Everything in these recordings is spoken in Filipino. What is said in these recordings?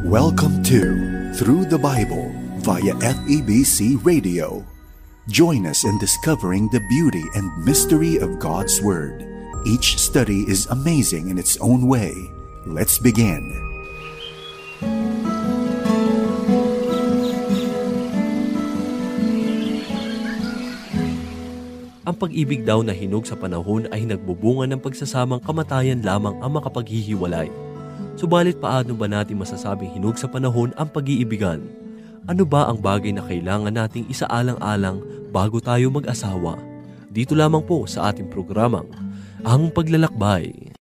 Welcome to Through the Bible via FEBC Radio. Join us in discovering the beauty and mystery of God's Word. Each study is amazing in its own way. Let's begin. Ang pag-ibig daw na hinog sa panahon ay nagbubunga ng pagsasamang kamatayan lamang ang makapaghihiwalay. Subalit paano ba natin masasabing hinog sa panahon ang pag-iibigan? Ano ba ang bagay na kailangan nating isaalang-alang bago tayo mag-asawa? Dito lamang po sa ating programang, Ang Paglalakbay.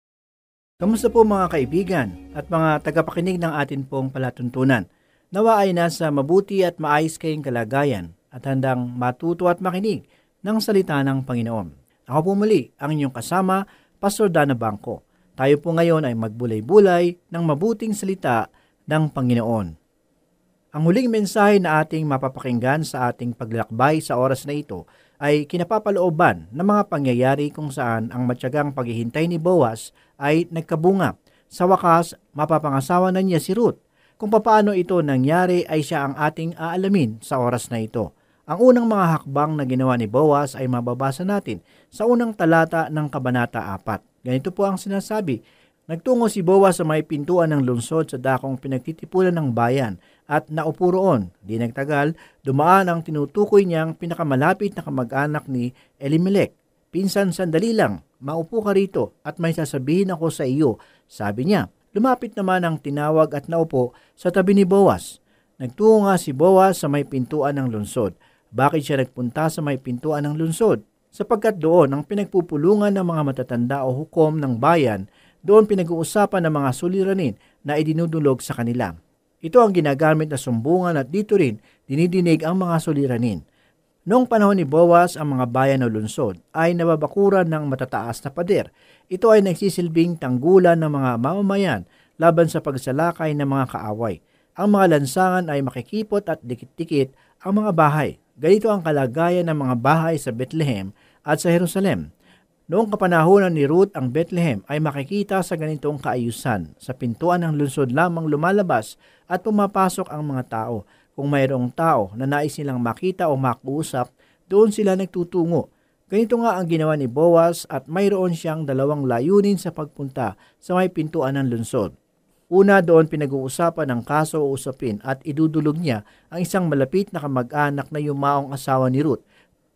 Kamusta po mga kaibigan at mga tagapakinig ng atin pong palatuntunan? Nawa ay nasa mabuti at maayos kayong kalagayan at handang matuto at makinig ng salita ng Panginoon. Ako po muli ang inyong kasama, Pastor Dana Bangko. Tayo po ngayon ay magbulay-bulay ng mabuting salita ng Panginoon. Ang huling mensahe na ating mapapakinggan sa ating paglalakbay sa oras na ito ay kinapapalooban ng mga pangyayari kung saan ang matyagang paghihintay ni Boaz ay nagkabunga. Sa wakas, mapapangasawa na niya si Ruth. Kung paano ito nangyari ay siya ang ating aalamin sa oras na ito. Ang unang mga hakbang na ginawa ni Boaz ay mababasa natin sa unang talata ng Kabanata 4. Ganito po ang sinasabi, nagtungo si Boaz sa may pintuan ng lungsod sa dakong pinagtitipulan ng bayan at naupo roon. Di nagtagal, dumaan ang tinutukoy niyang pinakamalapit na kamag-anak ni Elimelech. Pinsan, sandali lang, maupo ka rito at may sasabihin ako sa iyo, sabi niya. Lumapit naman ang tinawag at naupo sa tabi ni Boaz. Nagtungo nga si Boaz sa may pintuan ng lungsod. Bakit siya nagpunta sa may pintuan ng lungsod? Sapagkat doon ang pinagpupulungan ng mga matatanda o hukom ng bayan, doon pinag-uusapan ng mga suliranin na idinudulog sa kanila. Ito ang ginagamit na sumbungan at dito rin dinidinig ang mga suliranin. Noong panahon ni Boaz, ang mga bayan o lungsod ay nababakuran ng matataas na pader. Ito ay nagsisilbing tanggulan ng mga mamamayan laban sa pagsalakay ng mga kaaway. Ang mga lansangan ay makikipot at dikit-dikit ang mga bahay. Ganito ang kalagayan ng mga bahay sa Bethlehem at sa Jerusalem. Noong kapanahonan ni Ruth, ang Bethlehem ay makikita sa ganitong kaayusan. Sa pintuan ng lungsod lamang lumalabas at pumapasok ang mga tao. Kung mayroong tao na nais nilang makita o makuusap, doon sila nagtutungo. Ganito nga ang ginawa ni Boaz at mayroon siyang dalawang layunin sa pagpunta sa may pintuan ng lungsod. Una, doon pinag-uusapan ng kaso o usapin at idudulog niya ang isang malapit na kamag-anak na yumaong asawa ni Ruth.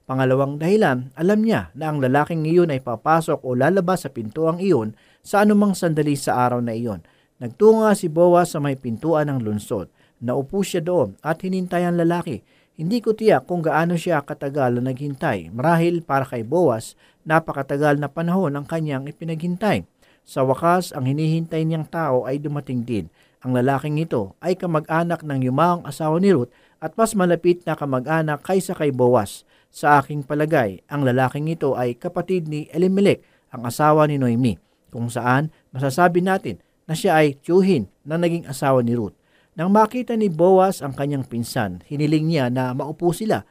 Pangalawang dahilan, alam niya na ang lalaking iyon ay papasok o lalabas sa pintuang iyon sa anumang sandali sa araw na iyon. Nagtunga si Boaz sa may pintuan ng lungsod. Naupo siya doon at hinintay ang lalaki. Hindi ko tiyak kung gaano siya katagal na naghintay. Marahil para kay Boaz, napakatagal na panahon ang kanyang ipinaghintay. Sa wakas, ang hinihintay niyang tao ay dumating din. Ang lalaking ito ay kamag-anak ng yumaong asawa ni Ruth at mas malapit na kamag-anak kaysa kay Boaz. Sa aking palagay, ang lalaking ito ay kapatid ni Elimelech, ang asawa ni Noemi, kung saan masasabi natin na siya ay tiyuhin na naging asawa ni Ruth. Nang makita ni Boaz ang kanyang pinsan, hiniling niya na maupo sila.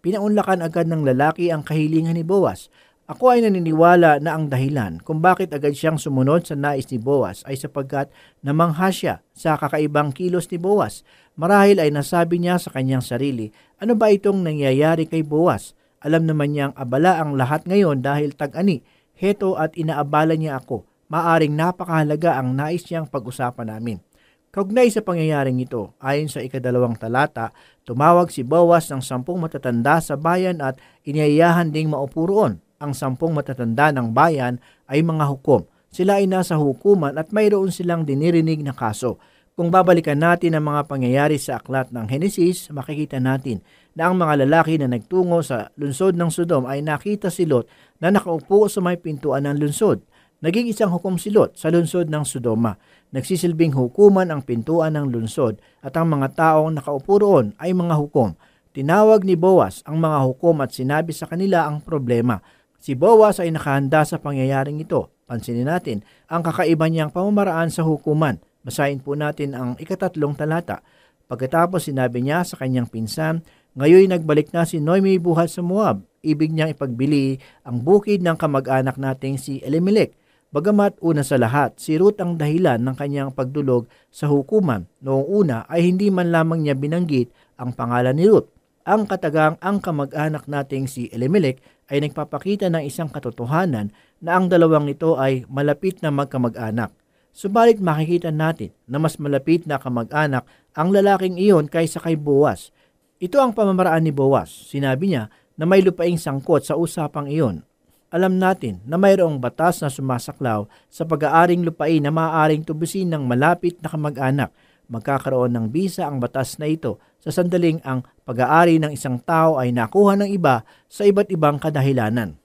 Pinaunlakan agad ng lalaki ang kahilingan ni Boaz. Ako ay naniniwala na ang dahilan kung bakit agad siyang sumunod sa nais ni Boaz ay sapagkat namangha siya sa kakaibang kilos ni Boaz. Marahil ay nasabi niya sa kanyang sarili, ano ba itong nangyayari kay Boaz? Alam naman niyang abala ang lahat ngayon dahil tag-ani. Heto at inaabala niya ako. Maaring napakahalaga ang nais niyang pag-usapan namin. Kaugnay sa pangyayaring ito, ayon sa 2 talata, tumawag si Boaz ng 10 matatanda sa bayan at iniyayahan ding maupo roon. Ang 10 matatanda ng bayan ay mga hukom. Sila ay nasa hukuman at mayroon silang dinirinig na kaso. Kung babalikan natin ang mga pangyayari sa aklat ng Henesis, makikita natin na ang mga lalaki na nagtungo sa lungsod ng Sodom ay nakita si Lot na nakaupo sa may pintuan ng lungsod. Naging isang hukom si Lot sa lungsod ng Sodoma. Nagsisilbing hukuman ang pintuan ng lungsod at ang mga taong nakaupo roon ay mga hukom. Tinawag ni Boaz ang mga hukom at sinabi sa kanila ang problema. Si Boaz ay nakahanda sa pangyayaring ito. Pansinin natin ang kakaiba niyang pamamaraan sa hukuman. Basahin po natin ang 3 talata. Pagkatapos sinabi niya sa kanyang pinsan, ngayon nagbalik na si Noemi buhat sa Moab. Ibig niyang ipagbili ang bukid ng kamag-anak nating si Elimelech. Bagamat una sa lahat, si Ruth ang dahilan ng kanyang pagdulog sa hukuman. Noong una ay hindi man lamang niya binanggit ang pangalan ni Ruth. Ang katagang ang kamag-anak nating si Elimelech ay nagpapakita ng isang katotohanan na ang dalawang ito ay malapit na magkamag-anak. Subalit makikita natin na mas malapit na kamag-anak ang lalaking iyon kaysa kay Boaz. Ito ang pamamaraan ni Boaz. Sinabi niya na may lupaing sangkot sa usapang iyon. Alam natin na mayroong batas na sumasaklaw sa pag-aaring lupain na maaaring tubusin ng malapit na kamag-anak. Magkakaroon ng bisa ang batas na ito sa sandaling ang pag-aari ng isang tao ay nakuha ng iba sa iba't ibang kadahilanan.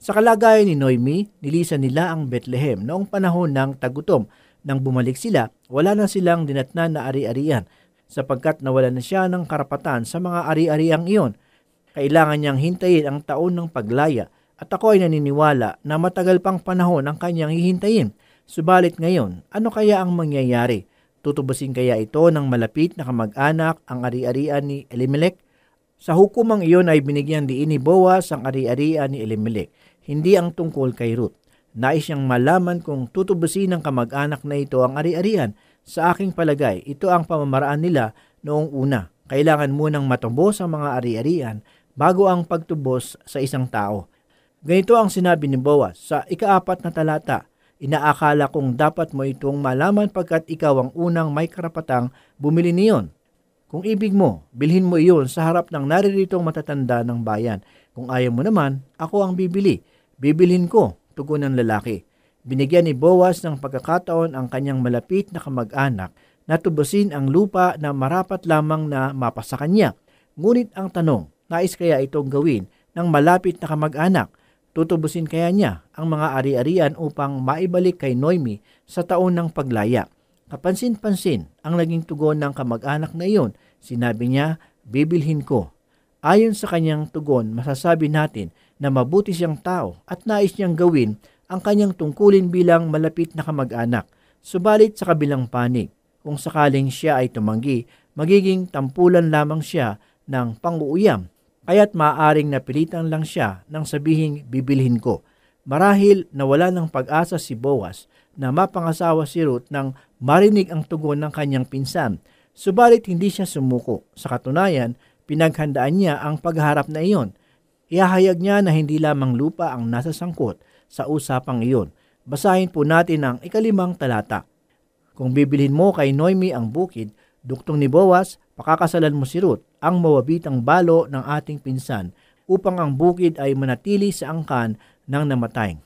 Sa kalagayan ni Noemi, nilisan nila ang Bethlehem noong panahon ng tagutom. Nang bumalik sila, wala na silang dinatnan na ari-arian sapagkat nawala na siya ng karapatan sa mga ari-ariang iyon. Kailangan niyang hintayin ang taon ng paglaya at ako ay naniniwala na matagal pang panahon ang kanyang hihintayin. Subalit ngayon, ano kaya ang mangyayari? Tutubusin kaya ito ng malapit na kamag-anak ang ari-arian ni Elimelech? Sa hukumang iyon ay binigyan diin ni Boaz ang ari-arian ni Elimelech, hindi ang tungkol kay Ruth. Nais niyang malaman kung tutubusin ng kamag-anak na ito ang ari-arian. Sa aking palagay, ito ang pamamaraan nila noong una. Kailangan munang matubos ang mga ari-arian bago ang pagtubos sa isang tao. Ganito ang sinabi ni Boaz sa 4 na talata. Inaakala kong dapat mo itong malaman pagkat ikaw ang unang may karapatang bumili niyon. Kung ibig mo, bilhin mo iyon sa harap ng nariritong matatanda ng bayan. Kung ayaw mo naman, ako ang bibili. Bibilhin ko, tugon ng lalaki. Binigyan ni Boaz ng pagkakataon ang kanyang malapit na kamag-anak na tubusin ang lupa na marapat lamang na mapasa kanya. Ngunit ang tanong, nais kaya itong gawin ng malapit na kamag-anak? Tutubusin kaya niya ang mga ari-arian upang maibalik kay Noemi sa taon ng paglaya? Kapansin-pansin ang naging tugon ng kamag-anak na iyon. Sinabi niya, bibilhin ko. Ayon sa kanyang tugon, masasabi natin na mabuti siyang tao at nais niyang gawin ang kanyang tungkulin bilang malapit na kamag-anak. Subalit sa kabilang panig, kung sakaling siya ay tumanggi, magiging tampulan lamang siya ng pang-uuyam. Kaya't maaaring napilitan lang siya nang sabihing bibilhin ko. Marahil nawala ng pag-asa si Boaz na mapangasawa si Ruth nang marinig ang tugon ng kanyang pinsan. Subalit hindi siya sumuko. Sa katunayan, pinaghandaan niya ang pagharap na iyon. Ihahayag niya na hindi lamang lupa ang nasa sangkot sa usapang iyon. Basahin po natin ang 5 talata. Kung bibilhin mo kay Noemi ang bukid, duktong ni Boaz, pakakasalan mo si Ruth, ang mawabitang balo ng ating pinsan, upang ang bukid ay manatili sa angkan ng namatay.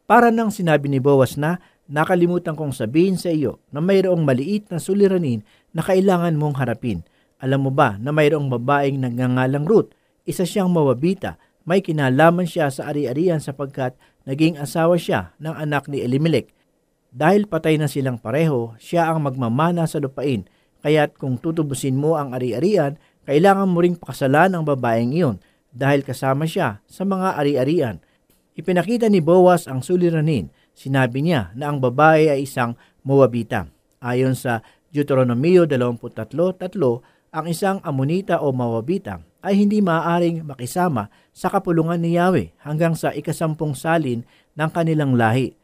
Para nang sinabi ni Boaz na, nakalimutan kong sabihin sa iyo na mayroong maliit na suliranin na kailangan mong harapin. Alam mo ba na mayroong babaeng nagngangalang Ruth? Isa siyang mawabita. May kinalaman siya sa ari-arian sapagkat naging asawa siya ng anak ni Elimelech. Dahil patay na silang pareho, siya ang magmamana sa lupain. Kaya't kung tutubusin mo ang ari-arian, kailangan mo ring pakasalan ang babaeng iyon dahil kasama siya sa mga ari-arian. Ipinakita ni Boaz ang suliranin. Sinabi niya na ang babae ay isang Moabita. Ayon sa Deuteronomio 23:3, ang isang Amonita o Moabita ay hindi maaaring makisama sa kapulungan ni Yahweh hanggang sa 10 salin ng kanilang lahi.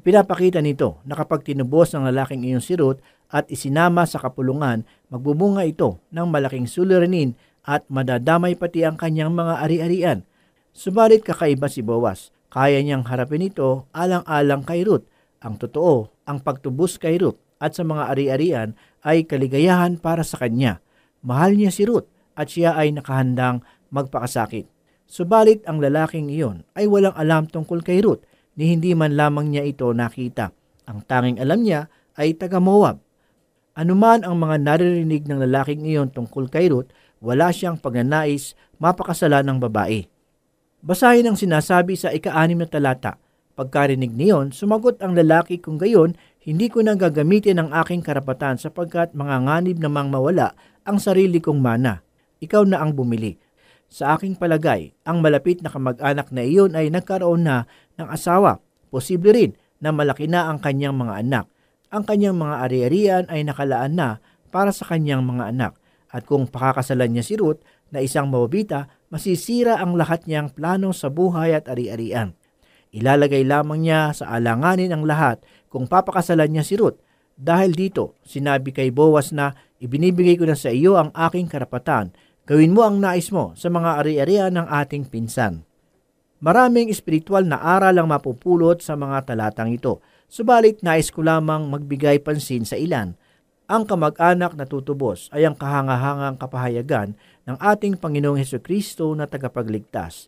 Ipinapakita nito na kapag tinubos ng lalaking iyon si Ruth at isinama sa kapulungan, magbubunga ito ng malaking suliranin at madadamay pati ang kanyang mga ari-arian. Subalit kakaiba si Boaz. Kaya niyang harapin ito alang-alang kay Ruth. Ang totoo, ang pagtubos kay Ruth at sa mga ari-arian ay kaligayahan para sa kanya. Mahal niya si Ruth at siya ay nakahandang magpakasakit. Subalit ang lalaking iyon ay walang alam tungkol kay Ruth ni hindi man lamang niya ito nakita. Ang tanging alam niya ay taga Moab. Anuman ang mga naririnig ng lalaking iyon tungkol kay Ruth, wala siyang pagnanais mapakasalan ng babae. Basahin ang sinasabi sa 6 na talata. Pagkarinig niyon, sumagot ang lalaki, kung gayon, hindi ko na gagamitin ang aking karapatan sapagkat manganganib namang mawala ang sarili kong mana. Ikaw na ang bumili. Sa aking palagay, ang malapit na kamag-anak na iyon ay nagkaroon na ng asawa. Posible rin na malaki na ang kanyang mga anak. Ang kanyang mga ari-arian ay nakalaan na para sa kanyang mga anak. At kung pakakasalan niya si Ruth na isang Moabita, masisira ang lahat niyang plano sa buhay at ari-arian. Ilalagay lamang niya sa alanganin ang lahat kung papakasalan niya si Ruth. Dahil dito, sinabi kay Boaz na, ibinibigay ko na sa iyo ang aking karapatan. Gawin mo ang nais mo sa mga ari-arian ng ating pinsan. Maraming espiritual na aral ang mapupulot sa mga talatang ito. Subalit nais ko lamang magbigay pansin sa ilan. Ang kamag-anak na tutubos ay ang kahangahangang kapahayagan ng ating Panginoong Hesukristo na tagapagligtas.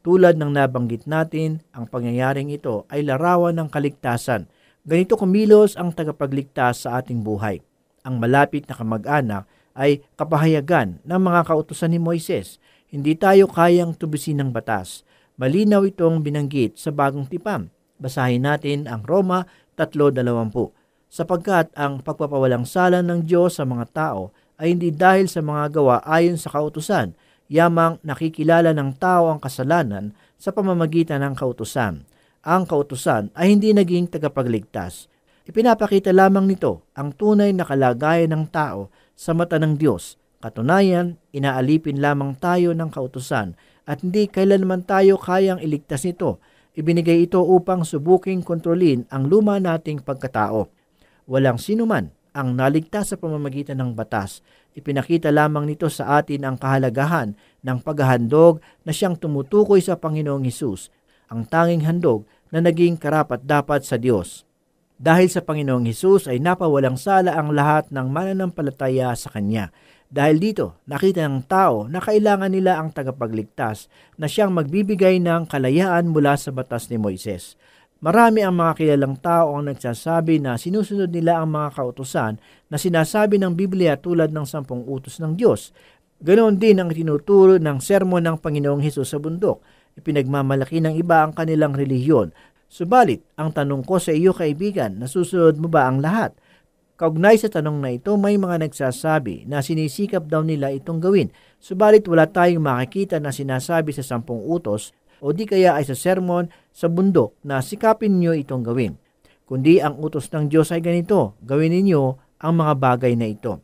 Tulad ng nabanggit natin, ang pangyayaring ito ay larawan ng kaligtasan. Ganito kumilos ang tagapagligtas sa ating buhay. Ang malapit na kamag-anak ay kapahayagan ng mga kautusan ni Moises. Hindi tayo kayang tubusin ng batas. Malinaw itong binanggit sa Bagong Tipan. Basahin natin ang Roma 3:20. Sapagkat ang pagpapawalang sala ng Diyos sa mga tao ay hindi dahil sa mga gawa ayon sa kautusan, yamang nakikilala ng tao ang kasalanan sa pamamagitan ng kautusan. Ang kautusan ay hindi naging tagapagligtas. Ipinapakita lamang nito ang tunay na kalagayan ng tao sa mata ng Diyos. Katunayan, inaalipin lamang tayo ng kautusan at hindi kailanman tayo kayang iligtas nito. Ibinigay ito upang subuking kontrolin ang luma nating pagkatao. Walang sinuman ang naligtas sa pamamagitan ng batas. Ipinakita lamang nito sa atin ang kahalagahan ng paghahandog na siyang tumutukoy sa Panginoong Hesus, ang tanging handog na naging karapat-dapat sa Diyos. Dahil sa Panginoong Hesus ay napawalang sala ang lahat ng mananampalataya sa Kanya. Dahil dito, nakita ng tao na kailangan nila ang tagapagligtas na siyang magbibigay ng kalayaan mula sa batas ni Moises. Marami ang mga kilalang tao ang nagsasabi na sinusunod nila ang mga kautusan na sinasabi ng Biblia tulad ng 10 utos ng Diyos. Ganoon din ang tinuturo ng sermon ng Panginoong Hesus sa bundok. Ipinagmamalaki ng iba ang kanilang relihiyon. Subalit, ang tanong ko sa iyo kaibigan, nasusunod mo ba ang lahat? Kaugnay sa tanong na ito, may mga nagsasabi na sinisikap daw nila itong gawin. Subalit wala tayong makikita na sinasabi sa 10 utos o di kaya ay sa sermon sa bundok na sikapin niyo itong gawin. Kundi ang utos ng Diyos ay ganito, gawin ninyo ang mga bagay na ito.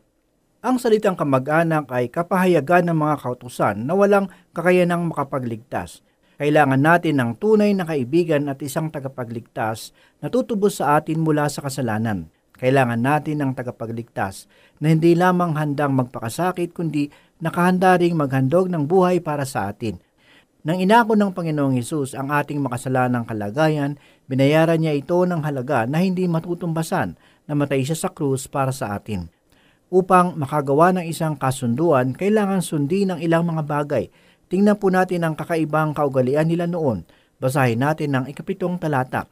Ang salitang kamag-anak ay kapahayagan ng mga kautusan na walang kakayanang makapagligtas. Kailangan natin ng tunay na kaibigan at isang tagapagligtas na tutubos sa atin mula sa kasalanan. Kailangan natin ng tagapagligtas na hindi lamang handang magpakasakit kundi nakahanda ring maghandog ng buhay para sa atin. Nang inako ng Panginoong Hesus ang ating makasalanang kalagayan, binayaran niya ito ng halaga na hindi matutumbasan. Namatay siya sa krus para sa atin. Upang makagawa ng isang kasunduan, kailangan sundin ang ilang mga bagay. Tingnan po natin ang kakaibang kaugalian nila noon. Basahin natin ang 7 talata.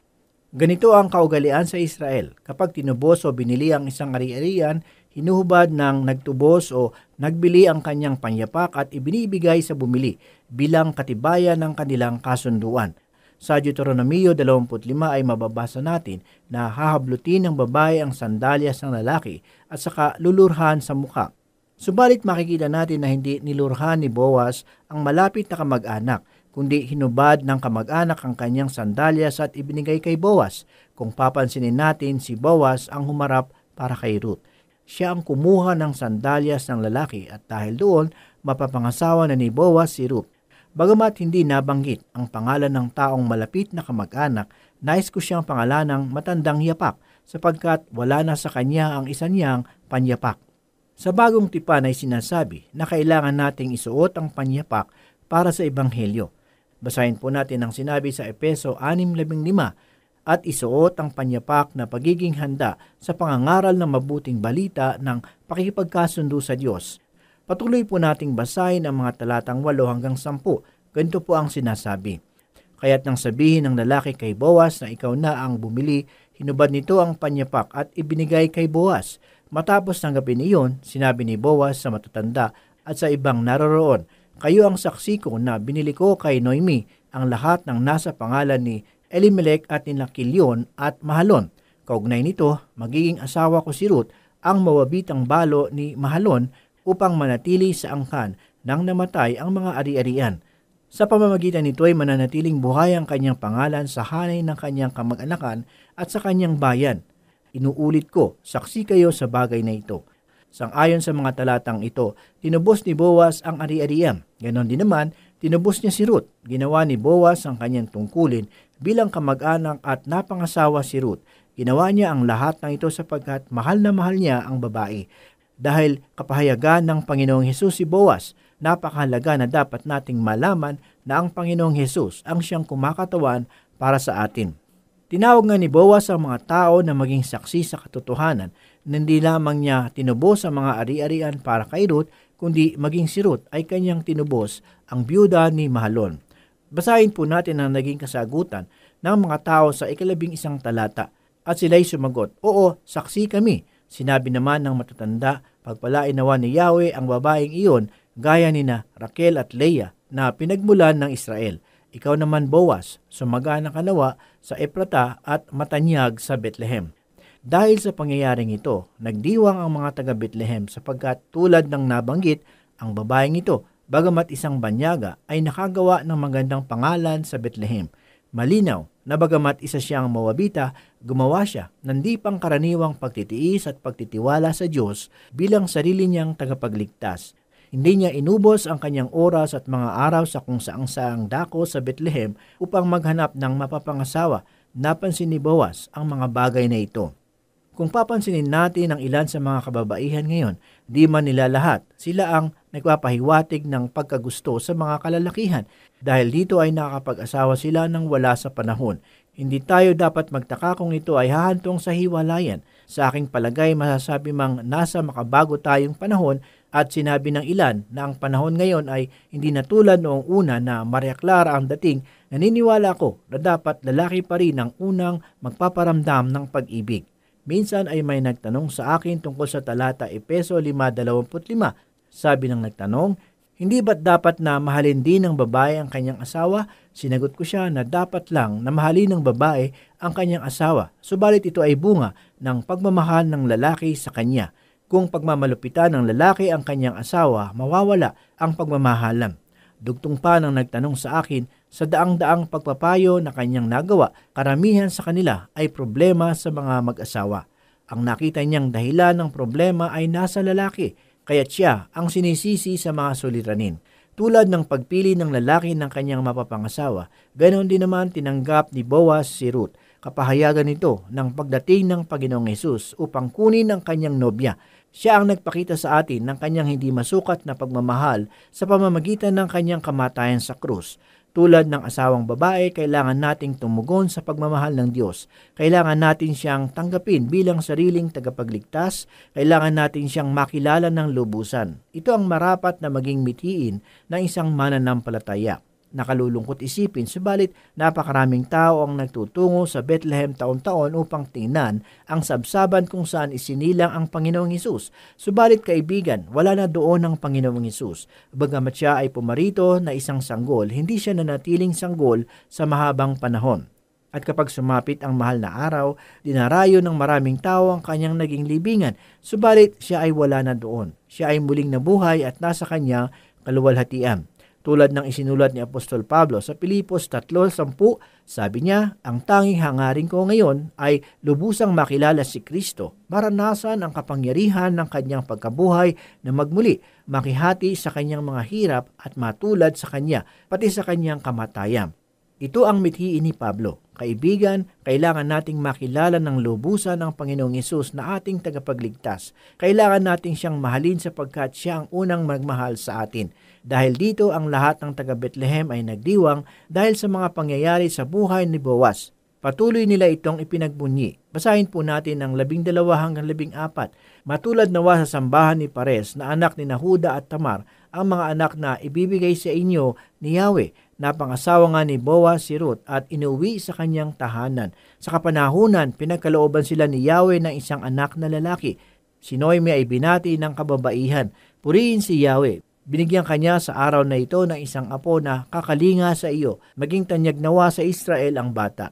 Ganito ang kaugalian sa Israel. Kapag tinubos o binili ang isang ari-arian, hinuhubad ng nagtubos o nagbili ang kanyang panyapak at ibinibigay sa bumili bilang katibayan ng kanilang kasunduan. Sa Deuteronomio 25 ay mababasa natin na hahablutin ng babae ang sandalyas ng lalaki at saka lulurhan sa mukha. Subalit makikita natin na hindi nilurhan ni Boaz ang malapit na kamag-anak, kundi hinubad ng kamag-anak ang kanyang sandalyas at ibinigay kay Boaz. Kung papansinin natin, si Boaz ang humarap para kay Ruth. Siya ang kumuha ng sandalyas ng lalaki at dahil doon, mapapangasawa na ni Boaz si Ruth. Bagamat hindi nabanggit ang pangalan ng taong malapit na kamag-anak, nais ko siyang pangalanang matandang yapak sapagkat wala na sa kanya ang isa niyang panyapak. Sa Bagong Tipan ay sinasabi na kailangan nating isuot ang panyapak para sa Ebanghelyo. Basahin po natin ang sinabi sa Efeso 6:15, at isuot ang panyapak na pagiging handa sa pangangaral ng mabuting balita ng pakikipagkasundo sa Diyos. Patuloy po nating basahin ang mga talatang 8-10. Ganito po ang sinasabi. Kaya't nang sabihin ng lalaki kay Boaz na ikaw na ang bumili, hinubad nito ang panyapak at ibinigay kay Boaz. Matapos tanggapin iyon, sinabi ni Boaz sa matatanda at sa ibang naroroon, kayo ang saksi ko na binili ko kay Noemi ang lahat ng nasa pangalan ni Elimelech at ni Kilyon at Mahalon. Kaugnay nito, magiging asawa ko si Ruth, ang mawabitang balo ni Mahalon upang manatili sa angkan nang namatay ang mga ari-arian. Sa pamamagitan nito ay mananatiling buhay ang kanyang pangalan sa hanay ng kanyang kamag-anakan at sa kanyang bayan. Inuulit ko, saksi kayo sa bagay na ito. Sang-ayon sa mga talatang ito, tinubos ni Boaz ang ari-arian. Ganon din naman, Tinubos niya si Ruth. Ginawa ni Boaz ang kanyang tungkulin bilang kamag-anak at napangasawa si Ruth. Ginawa niya ang lahat ng ito sapagkat mahal na mahal niya ang babae. Dahil kapahayagan ng Panginoong Hesus si Boaz, napakahalaga na dapat nating malaman na ang Panginoong Hesus ang siyang kumakatawan para sa atin. Tinawag nga ni Boaz ang mga tao na maging saksi sa katotohanan na hindi lamang niya tinubos ang mga ari-arian para kay Ruth, kundi maging si Ruth ay kanyang tinubos ang byuda ni Mahalon. Basahin po natin ang naging kasagutan ng mga tao sa 11 talata. At sila'y sumagot, "Oo, saksi kami." Sinabi naman ng matatanda, "Pagpalain nawa ni Yahweh ang babaeng iyon gaya ni na Raquel at Leah na pinagmulan ng Israel. Ikaw naman, Boaz, sumagana ka nawa sa Ephrata at matanyag sa Bethlehem." Dahil sa pangyayaring ito, nagdiwang ang mga taga Bethlehem sapagkat tulad ng nabanggit, ang babaeng ito, bagamat isang banyaga, ay nakagawa ng magandang pangalan sa Bethlehem. Malinaw na bagamat isa siyang Moabita, gumawa siya ng di pangkaraniwang pagtitiis at pagtitiwala sa Diyos bilang sarili niyang tagapagligtas. Hindi niya inubos ang kanyang oras at mga araw sa kung saang dako sa Bethlehem upang maghanap ng mapapangasawa. Napansin ni Boaz ang mga bagay na ito. Kung papansinin natin ang ilan sa mga kababaihan ngayon, di man nila lahat, sila ang nagpapahiwatig ng pagkagusto sa mga kalalakihan. Dahil dito ay nakakapag-asawa sila ng wala sa panahon. Hindi tayo dapat magtaka kung ito ay hahantong sa hiwalayan. Sa aking palagay, masasabi mang nasa makabago tayong panahon at sinabi ng ilan na ang panahon ngayon ay hindi na tulad noong una na Maria Clara ang dating. Naniniwala ko na dapat lalaki pa rin ang unang magpaparamdam ng pag-ibig. Minsan ay may nagtanong sa akin tungkol sa talata Efeso 5:25. Sabi ng nagtanong, "Hindi ba't dapat na mahalin din ng babae ang kanyang asawa?" Sinagot ko siya na dapat lang na mahalin ng babae ang kanyang asawa. Subalit ito ay bunga ng pagmamahal ng lalaki sa kanya. Kung pagmamalupitan ng lalaki ang kanyang asawa, mawawala ang pagmamahalan. Dugtong pa ng nagtanong sa akin, sa daang-daang pagpapayo na kanyang nagawa, karamihan sa kanila ay problema sa mga mag-asawa. Ang nakita niyang dahilan ng problema ay nasa lalaki, kaya't siya ang sinisisi sa mga suliranin. Tulad ng pagpili ng lalaki ng kanyang mapapangasawa, ganoon din naman tinanggap ni Boaz si Ruth. Kapahayagan nito ng pagdating ng Panginoong Hesus upang kunin ang kanyang nobya. Siya ang nagpakita sa atin ng kanyang hindi masukat na pagmamahal sa pamamagitan ng kanyang kamatayan sa krus. Tulad ng asawang babae, kailangan nating tumugon sa pagmamahal ng Diyos. Kailangan natin siyang tanggapin bilang sariling tagapagligtas. Kailangan natin siyang makilala ng lubusan. Ito ang marapat na maging mithiin ng isang mananampalataya. Nakalulungkot isipin, subalit napakaraming tao ang nagtutungo sa Bethlehem taon-taon upang tingnan ang sabsaban kung saan isinilang ang Panginoong Hesus. Subalit kaibigan, wala na doon ang Panginoong Hesus. Bagamat siya ay pumarito na isang sanggol, hindi siya nanatiling sanggol sa mahabang panahon. At kapag sumapit ang mahal na araw, dinarayo ng maraming tao ang kanyang naging libingan. Subalit siya ay wala na doon. Siya ay muling nabuhay at nasa kanyang kaluwalhatian. Tulad ng isinulat ni Apostol Pablo sa Pilipos 3:10, sabi niya, "Ang tanging hangarin ko ngayon ay lubusang makilala si Kristo, maranasan ang kapangyarihan ng kanyang pagkabuhay na magmuli, makihati sa kanyang mga hirap at matulad sa kanya, pati sa kanyang kamatayan." Ito ang mithiin ni Pablo. Kaibigan, kailangan nating makilala ng lubusan ng Panginoong Hesus na ating tagapagligtas. Kailangan nating siyang mahalin sapagkat siya ang unang magmahal sa atin. Dahil dito, ang lahat ng taga-Bethlehem ay nagdiwang dahil sa mga pangyayari sa buhay ni Boaz. Patuloy nila itong ipinagbunyi. Basahin po natin ang 12 hanggang 14. "Matulad nawa sa sambahan ni Pares na anak ni Nahuda at Tamar, ang mga anak na ibibigay sa inyo ni Yahweh. Napangasawa nga ni Boaz si Ruth at inuwi sa kanyang tahanan. Sa kapanahunan, pinagkalooban sila ni Yahweh ng isang anak na lalaki. Si Noemi ay binati ng kababaihan. Purihin si Yahweh. Binigyan kanya sa araw na ito ng isang apo na kakalinga sa iyo. Maging tanyag nawa sa Israel ang bata."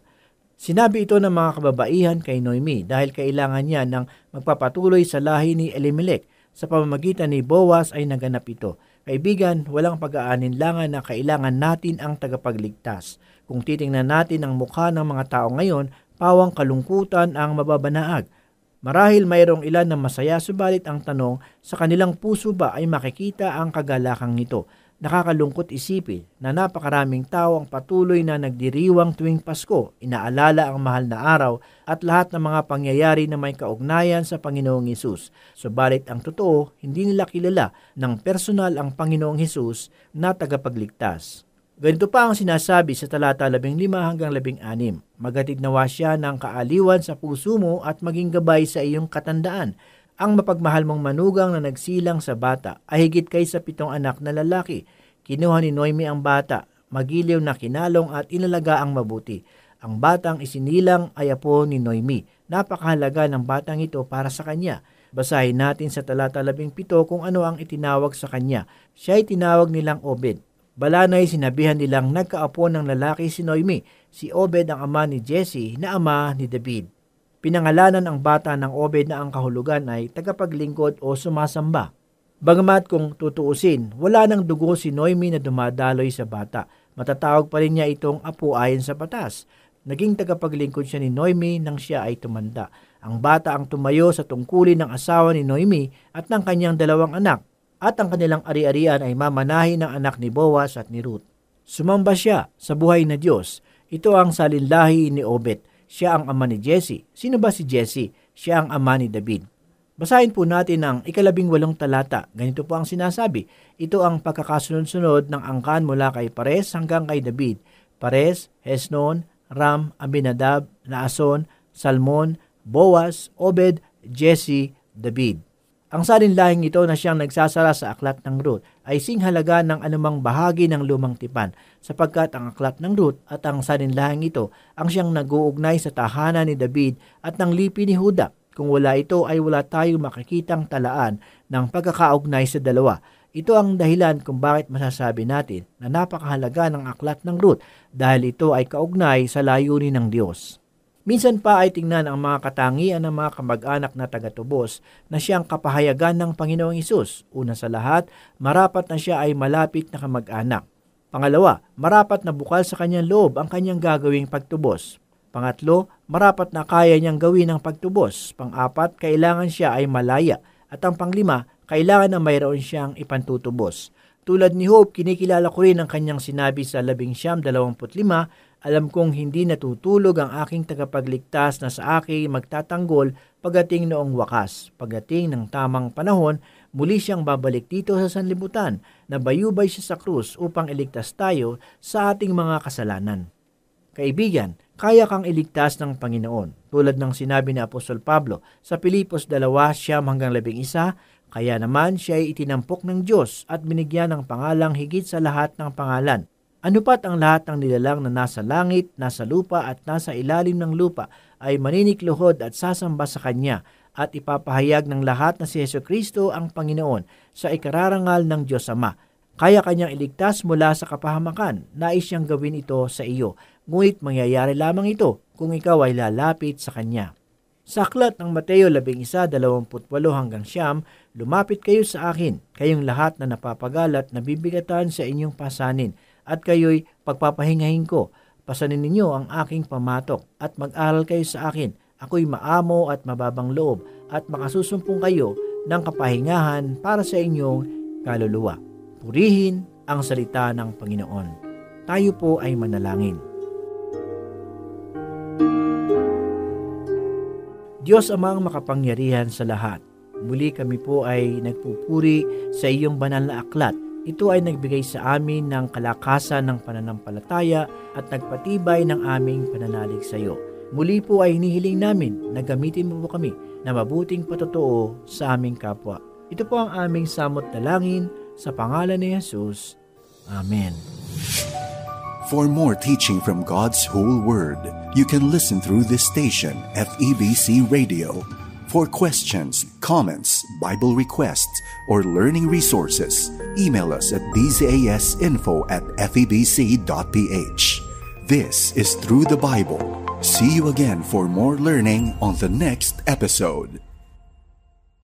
Sinabi ito ng mga kababaihan kay Noemi dahil kailangan niya ng magpapatuloy sa lahi ni Elimelech. Sa pamamagitan ni Boaz ay naganap ito. Kaibigan, walang pag-aaninlangan na kailangan natin ang tagapagligtas. Kung titingnan natin ang mukha ng mga tao ngayon, pawang kalungkutan ang mababanaag. Marahil mayroong ilan na masaya, subalit ang tanong, sa kanilang puso ba ay makikita ang kagalakang nito? Nakakalungkot isipin na napakaraming tao ang patuloy na nagdiriwang tuwing Pasko, inaalala ang mahal na araw at lahat ng mga pangyayari na may kaugnayan sa Panginoong Hesus. Subalit ang totoo, hindi nila kilala ng personal ang Panginoong Hesus na tagapagligtas. Ganito pa ang sinasabi sa talata 15 hanggang 16. Magatid nawa siya ng kaaliwan sa puso mo at maging gabay sa iyong katandaan. Ang mapagmahal mong manugang na nagsilang sa bata ay higit kaysa 7 anak na lalaki. Kinuha ni Noemi ang bata, magiliw na kinalong at inalaga ang mabuti. Ang batang isinilang ay apo ni Noemi. Napakahalaga ng batang ito para sa kanya. Basahin natin sa talata 17 kung ano ang itinawag sa kanya. Siya ay tinawag nilang Obed. Balanay sinabihan nilang nagkaapo ng lalaki si Noemi. Si Obed ang ama ni Jesse na ama ni David. Pinangalanan ang bata ng Obed na ang kahulugan ay tagapaglingkod o sumasamba. Bagamat kung tutuusin, wala nang dugo si Noemi na dumadaloy sa bata. Matatawag pa rin niya itong apo ayon sa batas. Naging tagapaglingkod siya ni Noemi nang siya ay tumanda. Ang bata ang tumayo sa tungkulin ng asawa ni Noemi at ng kanyang 2 anak. At ang kanilang ari-arian ay mamanahin ng anak ni Boaz at ni Ruth. Sumamba siya sa buhay na Diyos. Ito ang salinlahi ni Obed. Siya ang ama ni Jesse. Sino ba si Jesse? Siya ang ama ni David. Basahin po natin ang 18 talata. Ganito po ang sinasabi. Ito ang pagkakasunod-sunod ng angkan mula kay Pares hanggang kay David. Pares, Hesnon, Ram, Aminadab, Naason, Salmon, Boaz, Obed, Jesse, David. Ang salinlahing ito na siyang nagsasara sa aklat ng Ruth ay singhalaga ng anumang bahagi ng lumang tipan, sapagkat ang aklat ng Ruth at ang salinlahing ito ang siyang nag-uugnay sa tahanan ni David at ng lipi ni Huda. Kung wala ito ay wala tayong makikitang talaan ng pagkakaugnay sa dalawa. Ito ang dahilan kung bakit masasabi natin na napakahalaga ng aklat ng Ruth dahil ito ay kaugnay sa layunin ng Diyos. Minsan pa ay tingnan ang mga katangian ng mga kamag-anak na tagatubos na siyang kapahayagan ng Panginoong Hesus. Una sa lahat, marapat na siya ay malapit na kamag-anak. Pangalawa, marapat na bukal sa kanyang loob ang kanyang gagawing pagtubos. Pangatlo, marapat na kaya niyang gawin ang pagtubos. Pang-apat, kailangan siya ay malaya. At ang panglima, kailangan na mayroon siyang ipantutubos. Tulad ni Hope, kinikilala ko rin ang kanyang sinabi sa 11:25, alam kong hindi natutulog ang aking tagapagligtas na sa akin magtatanggol pagdating noong wakas. Pagdating ng tamang panahon, muli siyang babalik dito sa sanlibutan na bayubay siya sa krus upang iligtas tayo sa ating mga kasalanan. Kaibigan, kaya kang iligtas ng Panginoon. Tulad ng sinabi ni Apostol Pablo sa Pilipos 2:9-11, kaya naman siya ay itinampok ng Diyos at binigyan ng pangalang higit sa lahat ng pangalan. Ano pat ang lahat ng nilalang na nasa langit, nasa lupa at nasa ilalim ng lupa ay maninikluhod at sasamba sa Kanya at ipapahayag ng lahat na si Jesucristo ang Panginoon sa ikararangal ng Diyos Ama. Kaya Kanyang iligtas mula sa kapahamakan. Nais Siyang gawin ito sa iyo, ngunit mangyayari lamang ito kung ikaw ay lalapit sa Kanya. Sa aklat ng Mateo 11:28-9, lumapit kayo sa akin, kayong lahat na napapagalat na bibigatan sa inyong pasanin, at kayo'y pagpapahingahin ko. Pasanin ninyo ang aking pamatok at mag-aral kayo sa akin. Ako'y maamo at mababang loob at makasusumpong kayo ng kapahingahan para sa inyong kaluluwa. Purihin ang salita ng Panginoon. Tayo po ay manalangin. Diyos amang makapangyarihan sa lahat, muli kami po ay nagpupuri sa iyong banal na aklat. Ito ay nagbigay sa amin ng kalakasan ng pananampalataya at nagpatibay ng aming pananalig sa iyo. Muli po ay hinihiling namin na gamitin mo po kami na mabuting patotoo sa aming kapwa. Ito po ang aming samot dalangin sa pangalan ni Jesus. Amen. For more teaching from God's whole Word, you can listen through this station, FEBC Radio. For questions, comments, Bible requests, or learning resources, email us at dzasinfo@febc.ph. This is Through the Bible. See you again for more learning on the next episode.